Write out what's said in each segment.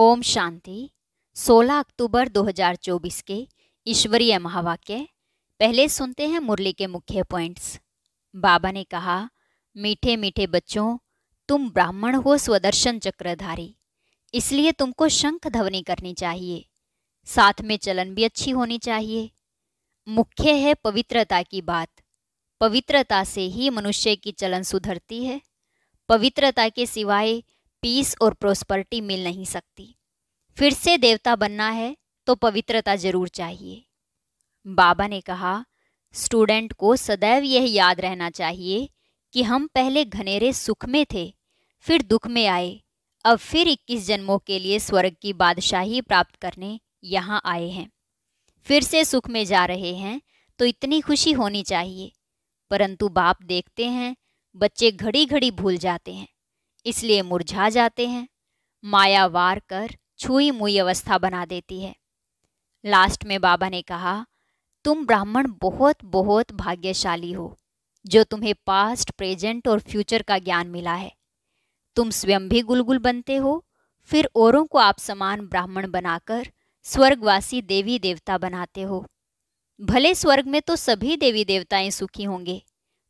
ओम शांति। 16 अक्टूबर 2024 के ईश्वरीय महावाक्य। पहले सुनते हैं मुरली के मुख्य पॉइंट्स। बाबा ने कहा, मीठे मीठे बच्चों, तुम ब्राह्मण हो स्वदर्शन चक्रधारी, इसलिए तुमको शंख ध्वनि करनी चाहिए, साथ में चलन भी अच्छी होनी चाहिए। मुख्य है पवित्रता की बात। पवित्रता से ही मनुष्य की चलन सुधरती है। पवित्रता के सिवाय पीस और प्रोस्पर्टी मिल नहीं सकती। फिर से देवता बनना है तो पवित्रता जरूर चाहिए। बाबा ने कहा, स्टूडेंट को सदैव यह याद रहना चाहिए कि हम पहले घनेरे सुख में थे, फिर दुख में आए, अब फिर 21 जन्मों के लिए स्वर्ग की बादशाही प्राप्त करने यहाँ आए हैं। फिर से सुख में जा रहे हैं तो इतनी खुशी होनी चाहिए। परंतु बाप देखते हैं बच्चे घड़ी घड़ी भूल जाते हैं, इसलिए मुरझा जाते हैं। माया वार कर छुई मुई अवस्था बना देती है। लास्ट में बाबा ने कहा, तुम ब्राह्मण बहुत बहुत भाग्यशाली हो जो तुम्हें पास्ट, प्रेजेंट और फ्यूचर का ज्ञान मिला है। तुम स्वयं भी गुलगुल बनते हो, फिर औरों को आप समान ब्राह्मण बनाकर स्वर्गवासी देवी देवता बनाते हो। भले स्वर्ग में तो सभी देवी देवताएं सुखी होंगे,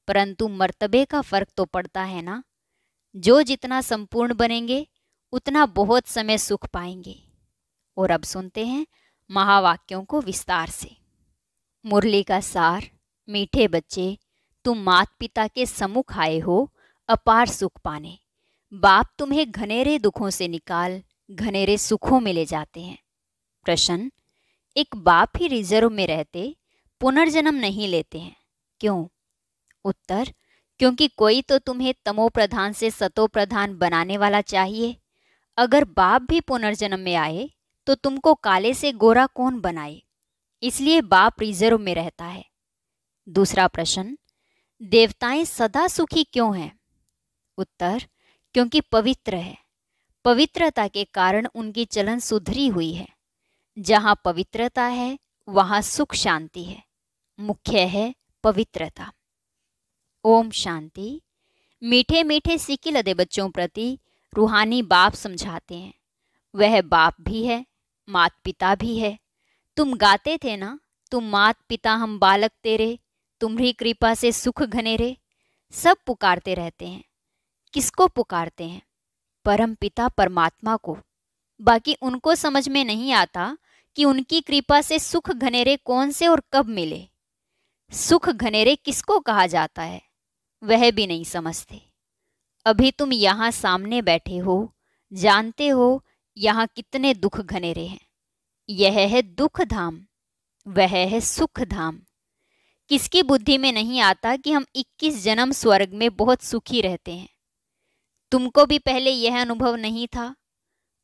परंतु मर्तबे का फर्क तो पड़ता है ना। जो जितना संपूर्ण बनेंगे उतना बहुत समय सुख पाएंगे। और अब सुनते हैं महावाक्यों को विस्तार से। मुरली का सार। मीठे बच्चे, तुम माता पिता के सम्मुख आए हो अपार सुख पाने। बाप तुम्हें घनेरे दुखों से निकाल घनेरे सुखों में ले जाते हैं। प्रश्न, एक बाप ही रिजर्व में रहते पुनर्जन्म नहीं लेते हैं, क्यों? उत्तर, क्योंकि कोई तो तुम्हें तमो प्रधान से सतो प्रधान बनाने वाला चाहिए। अगर बाप भी पुनर्जन्म में आए तो तुमको काले से गोरा कौन बनाए, इसलिए बाप रिजर्व में रहता है। दूसरा प्रश्न, देवताएं सदा सुखी क्यों हैं? उत्तर, क्योंकि पवित्र है। पवित्रता के कारण उनकी चलन सुधरी हुई है। जहाँ पवित्रता है वहाँ सुख शांति है। मुख्य है पवित्रता। ओम शांति। मीठे मीठे सीखी लदे बच्चों प्रति रूहानी बाप समझाते हैं। वह बाप भी है, मात पिता भी है। तुम गाते थे ना, तुम मात पिता हम बालक तेरे, तुम्हारी कृपा से सुख घनेरे। सब पुकारते रहते हैं। किसको पुकारते हैं? परम पिता परमात्मा को। बाकी उनको समझ में नहीं आता कि उनकी कृपा से सुख घनेरे कौन से और कब मिले। सुख घनेरे किसको कहा जाता है वह भी नहीं समझते। अभी तुम यहाँ सामने बैठे हो, जानते हो यहाँ कितने दुख घनेरे हैं। यह है दुख धाम, वह है सुख धाम। किसकी बुद्धि में नहीं आता कि हम 21 जन्म स्वर्ग में बहुत सुखी रहते हैं। तुमको भी पहले यह अनुभव नहीं था।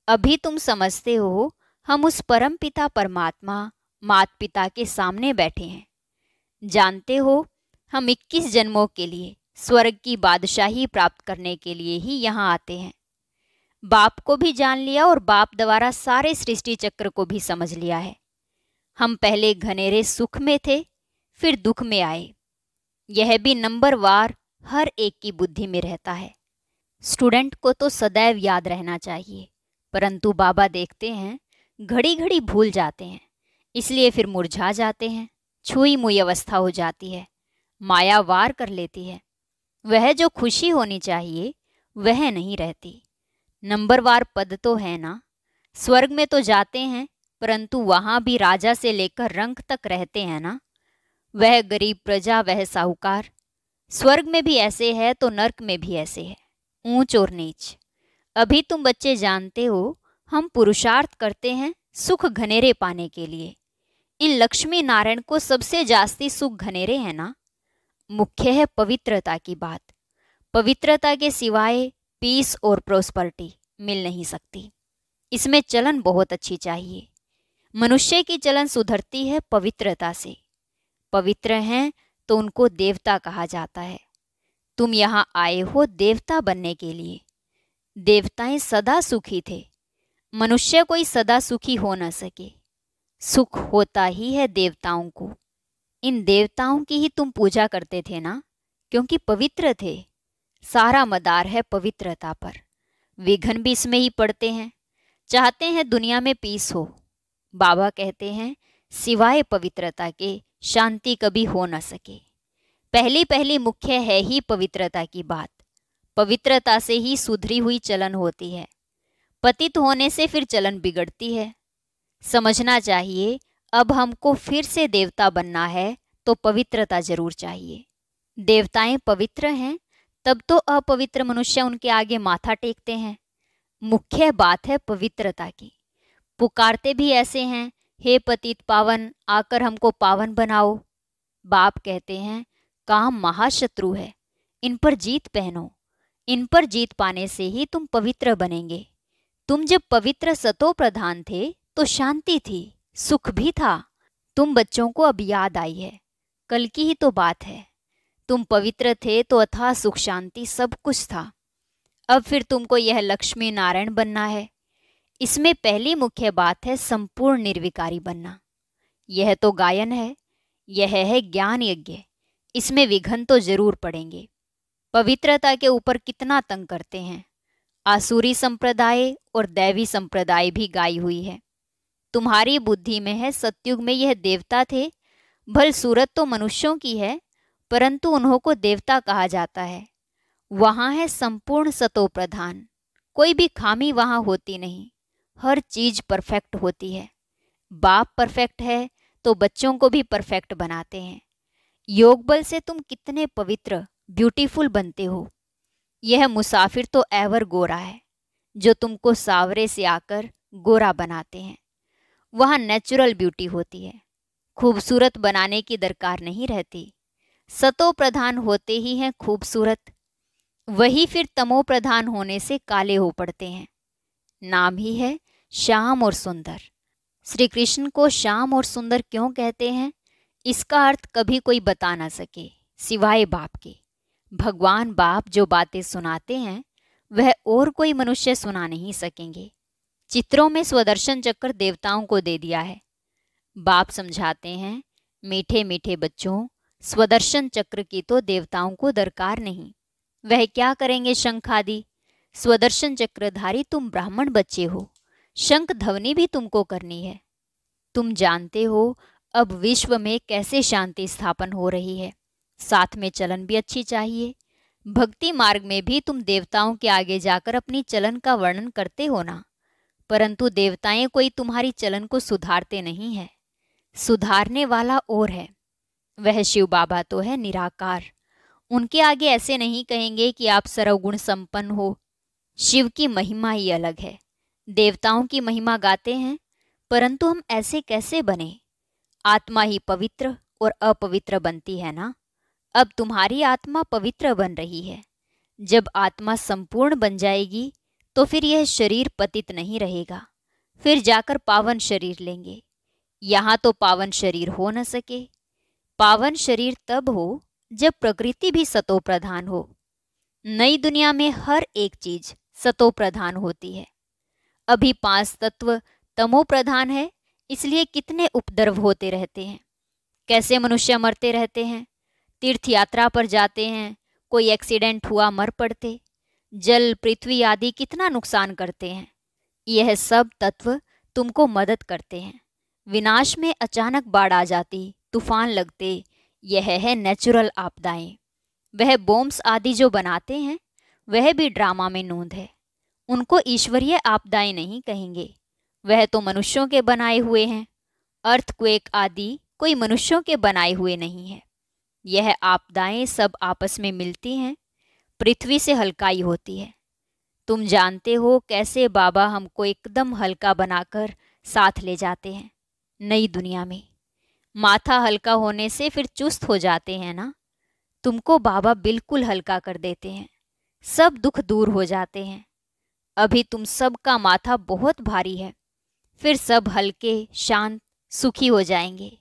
अभी तुम समझते हो हम उस परम पिता परमात्मा माता पिता के सामने बैठे हैं। जानते हो हम 21 जन्मों के लिए स्वर्ग की बादशाही प्राप्त करने के लिए ही यहाँ आते हैं। बाप को भी जान लिया और बाप द्वारा सारे सृष्टि चक्र को भी समझ लिया है। हम पहले घनेरे सुख में थे, फिर दुख में आए। यह भी नंबरवार हर एक की बुद्धि में रहता है। स्टूडेंट को तो सदैव याद रहना चाहिए, परंतु बाबा देखते हैं घड़ी घड़ी भूल जाते हैं, इसलिए फिर मुरझा जाते हैं। छुई मुई अवस्था हो जाती है, माया वार कर लेती है। वह जो खुशी होनी चाहिए वह नहीं रहती। नंबरवार पद तो है ना। स्वर्ग में तो जाते हैं, परंतु वहाँ भी राजा से लेकर रंक तक रहते हैं ना। वह गरीब प्रजा, वह साहूकार। स्वर्ग में भी ऐसे है तो नर्क में भी ऐसे है, ऊंच और नीच। अभी तुम बच्चे जानते हो हम पुरुषार्थ करते हैं सुख घनेरे पाने के लिए। इन लक्ष्मी नारायण को सबसे जास्ती सुख घनेरे हैं ना। मुख्य है पवित्रता की बात। पवित्रता के सिवाय पीस और प्रोस्पर्टी मिल नहीं सकती। इसमें चलन बहुत अच्छी चाहिए। मनुष्य की चलन सुधरती है पवित्रता से। पवित्र हैं तो उनको देवता कहा जाता है। तुम यहाँ आए हो देवता बनने के लिए। देवताएं सदा सुखी थे, मनुष्य कोई सदा सुखी हो न सके। सुख होता ही है देवताओं को। इन देवताओं की ही तुम पूजा करते थे ना, क्योंकि पवित्र थे। सारा मदार है पवित्रता पर। विघ्न भी इसमें ही पड़ते हैं। चाहते हैं दुनिया में पीस हो। बाबा कहते हैं सिवाय पवित्रता के शांति कभी हो न सके। पहली पहली मुख्य है ही पवित्रता की बात। पवित्रता से ही सुधरी हुई चलन होती है। पतित होने से फिर चलन बिगड़ती है। समझना चाहिए अब हमको फिर से देवता बनना है तो पवित्रता जरूर चाहिए। देवताएं पवित्र हैं तब तो अपवित्र मनुष्य उनके आगे माथा टेकते हैं। मुख्य बात है पवित्रता की। पुकारते भी ऐसे हैं, हे पतित पावन आकर हमको पावन बनाओ। बाप कहते हैं काम महाशत्रु है, इन पर जीत पहनो। इन पर जीत पाने से ही तुम पवित्र बनेंगे। तुम जब पवित्र सतो प्रधान थे तो शांति थी, सुख भी था। तुम बच्चों को अब याद आई है, कल की ही तो बात है। तुम पवित्र थे तो अथाह सुख शांति सब कुछ था। अब फिर तुमको यह लक्ष्मी नारायण बनना है। इसमें पहली मुख्य बात है संपूर्ण निर्विकारी बनना। यह तो गायन है, यह है ज्ञान यज्ञ। इसमें विघ्न तो जरूर पड़ेंगे। पवित्रता के ऊपर कितना तंग करते हैं। आसुरी संप्रदाय और दैवी संप्रदाय भी गाई हुई है। तुम्हारी बुद्धि में है सतयुग में यह देवता थे। भल सूरत तो मनुष्यों की है, परंतु उन्हों को देवता कहा जाता है। वहाँ है संपूर्ण सतो प्रधान, कोई भी खामी वहाँ होती नहीं, हर चीज परफेक्ट होती है। बाप परफेक्ट है तो बच्चों को भी परफेक्ट बनाते हैं। योग बल से तुम कितने पवित्र ब्यूटीफुल बनते हो। यह मुसाफिर तो एवर गोरा है, जो तुमको सावरे से आकर गोरा बनाते हैं। वहाँ नेचुरल ब्यूटी होती है, खूबसूरत बनाने की दरकार नहीं रहती। सतो प्रधान होते ही हैं खूबसूरत, वही फिर तमो प्रधान होने से काले हो पड़ते हैं। नाम ही है श्याम और सुंदर। श्री कृष्ण को श्याम और सुंदर क्यों कहते हैं, इसका अर्थ कभी कोई बता ना सके सिवाय बाप के। भगवान बाप जो बातें सुनाते हैं वह और कोई मनुष्य सुना नहीं सकेंगे। चित्रों में स्वदर्शन चक्र देवताओं को दे दिया है। बाप समझाते हैं मीठे मीठे बच्चों, स्वदर्शन चक्र की तो देवताओं को दरकार नहीं। वह क्या करेंगे शंख आदि। स्वदर्शन चक्रधारी तुम ब्राह्मण बच्चे हो, शंख ध्वनि भी तुमको करनी है। तुम जानते हो अब विश्व में कैसे शांति स्थापन हो रही है। साथ में चलन भी अच्छी चाहिए। भक्ति मार्ग में भी तुम देवताओं के आगे जाकर अपनी चलन का वर्णन करते हो ना, परंतु देवताएं कोई तुम्हारी चलन को सुधारते नहीं है। सुधारने वाला और है, वह शिव बाबा तो है निराकार। उनके आगे ऐसे नहीं कहेंगे कि आप सर्वगुण संपन्न हो। शिव की महिमा ही अलग है। देवताओं की महिमा गाते हैं, परंतु हम ऐसे कैसे बने। आत्मा ही पवित्र और अपवित्र बनती है ना। अब तुम्हारी आत्मा पवित्र बन रही है। जब आत्मा संपूर्ण बन जाएगी तो फिर यह शरीर पतित नहीं रहेगा, फिर जाकर पावन शरीर लेंगे। यहाँ तो पावन शरीर हो न सके। पावन शरीर तब हो जब प्रकृति भी सतो प्रधान हो। नई दुनिया में हर एक चीज सतो प्रधान होती है। अभी 5 तत्व तमो प्रधान है, इसलिए कितने उपद्रव होते रहते हैं। कैसे मनुष्य मरते रहते हैं। तीर्थ यात्रा पर जाते हैं, कोई एक्सीडेंट हुआ मर पड़ते। जल पृथ्वी आदि कितना नुकसान करते हैं। यह सब तत्व तुमको मदद करते हैं। विनाश में अचानक बाढ़ आ जाती, तूफान लगते, यह है नेचुरल आपदाएं। वह बॉम्ब्स आदि जो बनाते हैं वह भी ड्रामा में नोंद है। उनको ईश्वरीय आपदाएं नहीं कहेंगे, वह तो मनुष्यों के बनाए हुए हैं। अर्थक्वेक आदि कोई मनुष्यों के बनाए हुए नहीं है। यह आपदाएं सब आपस में मिलती हैं, पृथ्वी से हल्काई होती है। तुम जानते हो कैसे बाबा हमको एकदम हल्का बनाकर साथ ले जाते हैं नई दुनिया में। माथा हल्का होने से फिर चुस्त हो जाते हैं ना। तुमको बाबा बिल्कुल हल्का कर देते हैं, सब दुख दूर हो जाते हैं। अभी तुम सबका माथा बहुत भारी है, फिर सब हल्के शांत सुखी हो जाएंगे।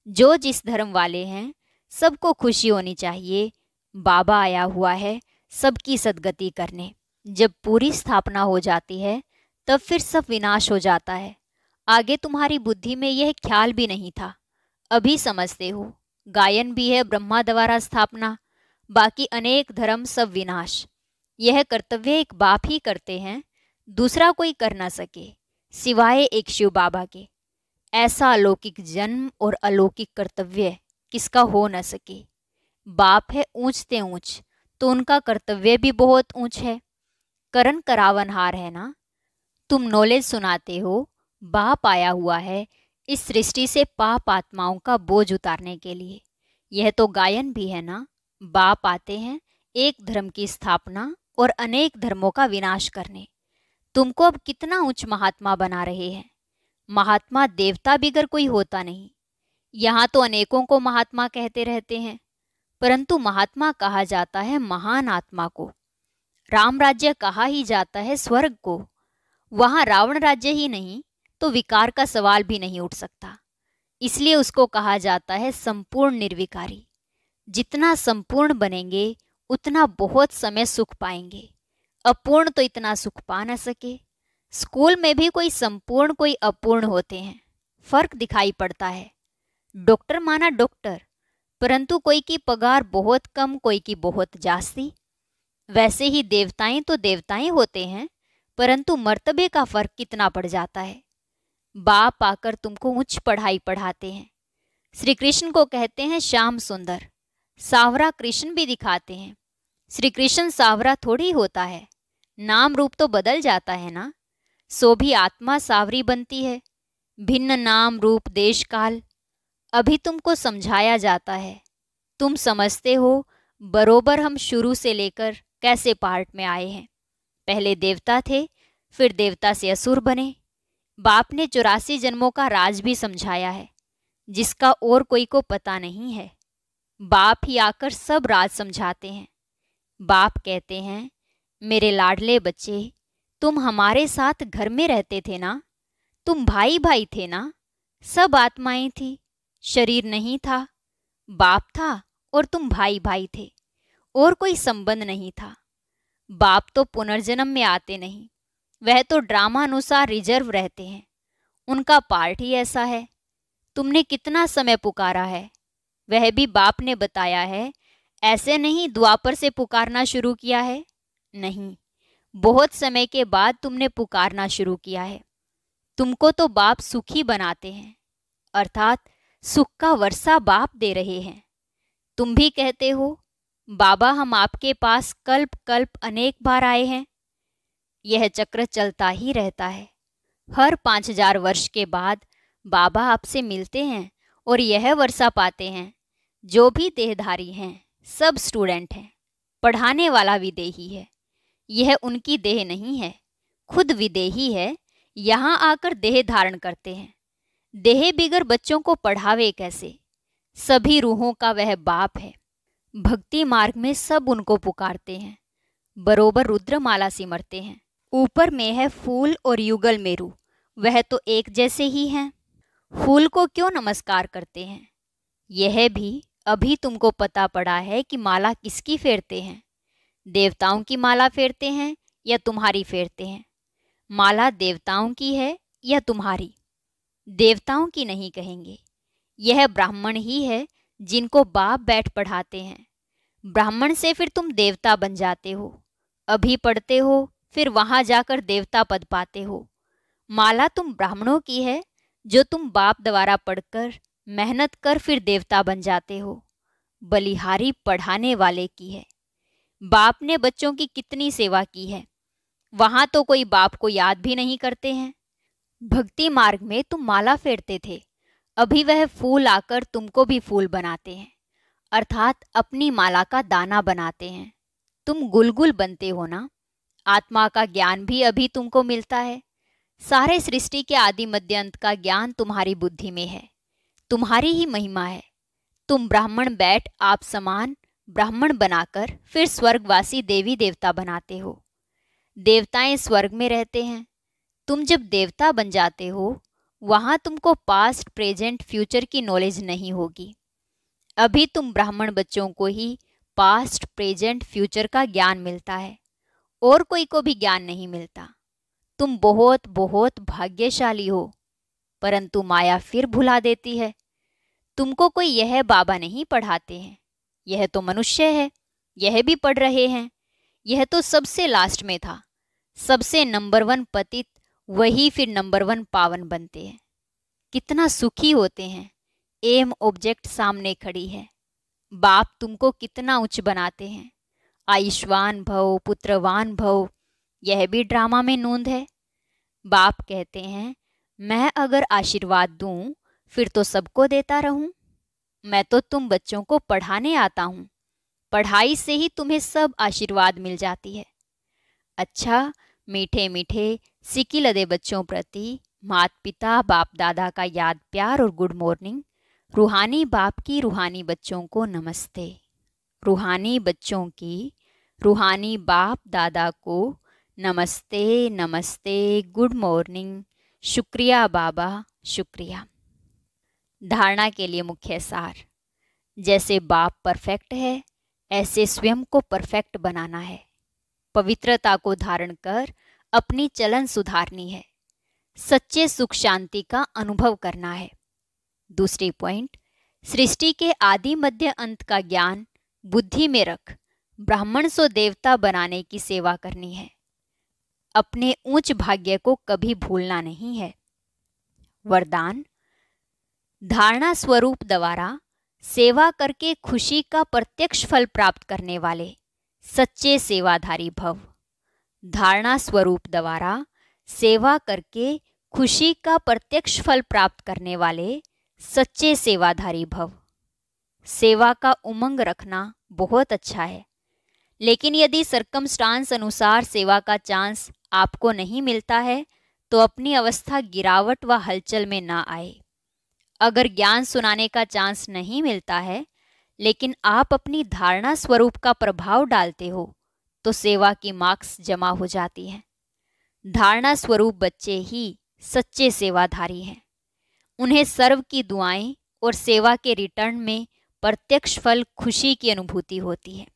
जो जिस धर्म वाले हैं सबको खुशी होनी चाहिए। बाबा आया हुआ है सबकी सद्गति करने। जब पूरी स्थापना हो जाती है तब फिर सब विनाश हो जाता है। आगे तुम्हारी बुद्धि में यह ख्याल भी नहीं था, अभी समझते हो। गायन भी है ब्रह्मा द्वारा स्थापना, बाकी अनेक धर्म सब विनाश। यह कर्तव्य एक बाप ही करते हैं, दूसरा कोई कर ना सके। सिवाय एक शिव बाबा के ऐसा अलौकिक जन्म और अलौकिक कर्तव्य किसका हो न सके। बाप है ऊंचते ऊंच, तो उनका कर्तव्य भी बहुत ऊंच है। करण करावनहार है ना। तुम नॉलेज सुनाते हो, बाप आया हुआ है इस सृष्टि से पाप आत्माओं का बोझ उतारने के लिए। यह तो गायन भी है ना। बाप आते हैं एक धर्म की स्थापना और अनेक धर्मों का विनाश करने। तुमको अब कितना उच्च महात्मा बना रहे हैं। महात्मा देवता बिगर कोई होता नहीं। यहाँ तो अनेकों को महात्मा कहते रहते हैं, परंतु महात्मा कहा जाता है महान आत्मा को। राम राज्य कहा ही जाता है स्वर्ग को। वहाँ रावण राज्य ही नहीं तो विकार का सवाल भी नहीं उठ सकता। इसलिए उसको कहा जाता है संपूर्ण निर्विकारी। जितना संपूर्ण बनेंगे उतना बहुत समय सुख पाएंगे। अपूर्ण तो इतना सुख पा न सके। स्कूल में भी कोई संपूर्ण कोई अपूर्ण होते हैं, फर्क दिखाई पड़ता है। डॉक्टर माना डॉक्टर, परंतु कोई की पगार बहुत कम, कोई की बहुत जास्ती। वैसे ही देवताएं तो देवताएं होते हैं, परंतु मर्तबे का फर्क कितना पड़ जाता है। बाप आकर तुमको उच्च पढ़ाई पढ़ाते हैं। श्री कृष्ण को कहते हैं श्याम सुंदर, सावरा कृष्ण भी दिखाते हैं। श्री कृष्ण सावरा थोड़ी होता है, नाम रूप तो बदल जाता है ना। सो भी आत्मा सावरी बनती है, भिन्न नाम रूप देश काल। अभी तुमको समझाया जाता है, तुम समझते हो बरोबर हम शुरू से लेकर कैसे पार्ट में आए हैं। पहले देवता थे, फिर देवता से असुर बने। बाप ने 84 जन्मों का राज भी समझाया है, जिसका और कोई को पता नहीं है। बाप ही आकर सब राज समझाते हैं। बाप कहते हैं, मेरे लाडले बच्चे, तुम हमारे साथ घर में रहते थे ना। तुम भाई भाई थे ना। सब आत्माएं थी, शरीर नहीं था। बाप था और तुम भाई भाई थे, और कोई संबंध नहीं था। बाप तो पुनर्जन्म में आते नहीं, वह तो ड्रामा अनुसार रिजर्व रहते हैं। उनका पार्ट ही ऐसा है। तुमने कितना समय पुकारा है, वह भी बाप ने बताया है। ऐसे नहीं द्वापर से पुकारना शुरू किया है, नहीं, बहुत समय के बाद तुमने पुकारना शुरू किया है। तुमको तो बाप सुखी बनाते हैं, अर्थात सुख का वर्षा बाप दे रहे हैं। तुम भी कहते हो, बाबा हम आपके पास कल्प कल्प अनेक बार आए हैं। यह चक्र चलता ही रहता है। हर 5000 वर्ष के बाद बाबा आपसे मिलते हैं और यह वर्षा पाते हैं। जो भी देहधारी हैं सब स्टूडेंट हैं। पढ़ाने वाला विदेही है, यह उनकी देह नहीं है, खुद विदेही है। यहाँ आकर देह धारण करते हैं। देह बिगर बच्चों को पढ़ावे कैसे। सभी रूहों का वह बाप है। भक्ति मार्ग में सब उनको पुकारते हैं, बरोबर रुद्रमाला सिमरते हैं। ऊपर में है फूल और युगल मेरू, वह तो एक जैसे ही हैं। फूल को क्यों नमस्कार करते हैं, यह भी अभी तुमको पता पड़ा है कि माला किसकी फेरते हैं। देवताओं की माला फेरते हैं या तुम्हारी फेरते हैं। माला देवताओं की है या तुम्हारी। देवताओं की नहीं कहेंगे, यह ब्राह्मण ही है जिनको बाप बैठ पढ़ाते हैं। ब्राह्मण से फिर तुम देवता बन जाते हो। अभी पढ़ते हो, फिर वहाँ जाकर देवता पद पाते हो। माला तुम ब्राह्मणों की है, जो तुम बाप द्वारा पढ़कर मेहनत कर फिर देवता बन जाते हो। बलिहारी पढ़ाने वाले की है। बाप ने बच्चों की कितनी सेवा की है, वहाँ तो कोई बाप को याद भी नहीं करते हैं। भक्ति मार्ग में तुम माला फेरते थे, अभी वह फूल आकर तुमको भी फूल बनाते हैं, अर्थात अपनी माला का दाना बनाते हैं। तुम गुलगुल बनते हो ना। आत्मा का ज्ञान भी अभी तुमको मिलता है। सारे सृष्टि के आदि मध्य अंत का ज्ञान तुम्हारी बुद्धि में है, तुम्हारी ही महिमा है। तुम ब्राह्मण बैठ आप समान ब्राह्मण बनाकर फिर स्वर्गवासी देवी देवता बनाते हो। देवताएं स्वर्ग में रहते हैं। तुम जब देवता बन जाते हो, वहाँ तुमको पास्ट प्रेजेंट फ्यूचर की नॉलेज नहीं होगी। अभी तुम ब्राह्मण बच्चों को ही पास्ट प्रेजेंट फ्यूचर का ज्ञान मिलता है, और कोई को भी ज्ञान नहीं मिलता। तुम बहुत बहुत भाग्यशाली हो, परंतु माया फिर भुला देती है। तुमको कोई यह बाबा नहीं पढ़ाते हैं, यह तो मनुष्य है, यह भी पढ़ रहे हैं। यह तो सबसे लास्ट में था, सबसे नंबर 1 पतित वही फिर नंबर 1 पावन बनते हैं। कितना सुखी होते हैं। एम ऑब्जेक्ट सामने खड़ी है। बाप तुमको कितना उच्च बनाते हैं। आयुष्मान भव, पुत्रवान भव, यह भी ड्रामा में नोंद है। बाप कहते हैं मैं अगर आशीर्वाद दूं फिर तो सबको देता रहूं। मैं तो तुम बच्चों को पढ़ाने आता हूं। पढ़ाई से ही तुम्हें सब आशीर्वाद मिल जाती है। अच्छा, मीठे मीठे सिक्की लदे बच्चों प्रति माता पिता बाप दादा का याद प्यार और गुड मॉर्निंग। रूहानी बाप की रूहानी बच्चों को नमस्ते। रूहानी बच्चों की रूहानी बाप दादा को नमस्ते नमस्ते, गुड मॉर्निंग, शुक्रिया बाबा, शुक्रिया। धारणा के लिए मुख्य सार। जैसे बाप परफेक्ट है, ऐसे स्वयं को परफेक्ट बनाना है। पवित्रता को धारण कर अपनी चलन सुधारनी है। सच्चे सुख शांति का अनुभव करना है। दूसरी पॉइंट, सृष्टि के आदि मध्य अंत का ज्ञान बुद्धि में रख ब्राह्मण सो देवता बनाने की सेवा करनी है। अपने ऊंच भाग्य को कभी भूलना नहीं है। वरदान, धारणा स्वरूप द्वारा सेवा करके खुशी का प्रत्यक्ष फल प्राप्त करने वाले सच्चे सेवाधारी भव। धारणा स्वरूप द्वारा सेवा करके खुशी का प्रत्यक्ष फल प्राप्त करने वाले सच्चे सेवाधारी भव। सेवा का उमंग रखना बहुत अच्छा है, लेकिन यदि सर्कमस्टांस अनुसार सेवा का चांस आपको नहीं मिलता है तो अपनी अवस्था गिरावट व हलचल में ना आए। अगर ज्ञान सुनाने का चांस नहीं मिलता है लेकिन आप अपनी धारणा स्वरूप का प्रभाव डालते हो तो सेवा की मार्क्स जमा हो जाती हैं। धारणा स्वरूप बच्चे ही सच्चे सेवाधारी हैं। उन्हें सर्व की दुआएं और सेवा के रिटर्न में प्रत्यक्ष फल खुशी की अनुभूति होती है।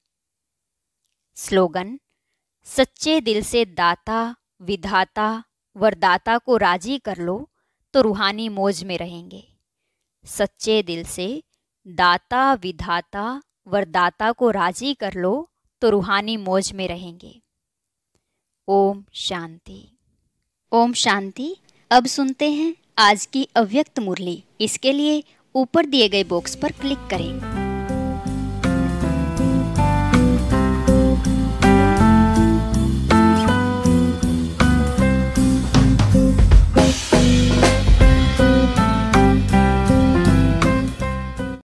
स्लोगन, सच्चे दिल से दाता विधाता वरदाता को राजी कर लो तो रूहानी मौज में रहेंगे। सच्चे दिल से दाता विधाता वरदाता को राजी कर लो तो रूहानी मौज में रहेंगे। ओम शांति। ओम शांति। अब सुनते हैं आज की अव्यक्त मुरली। इसके लिए ऊपर दिए गए बॉक्स पर क्लिक करें।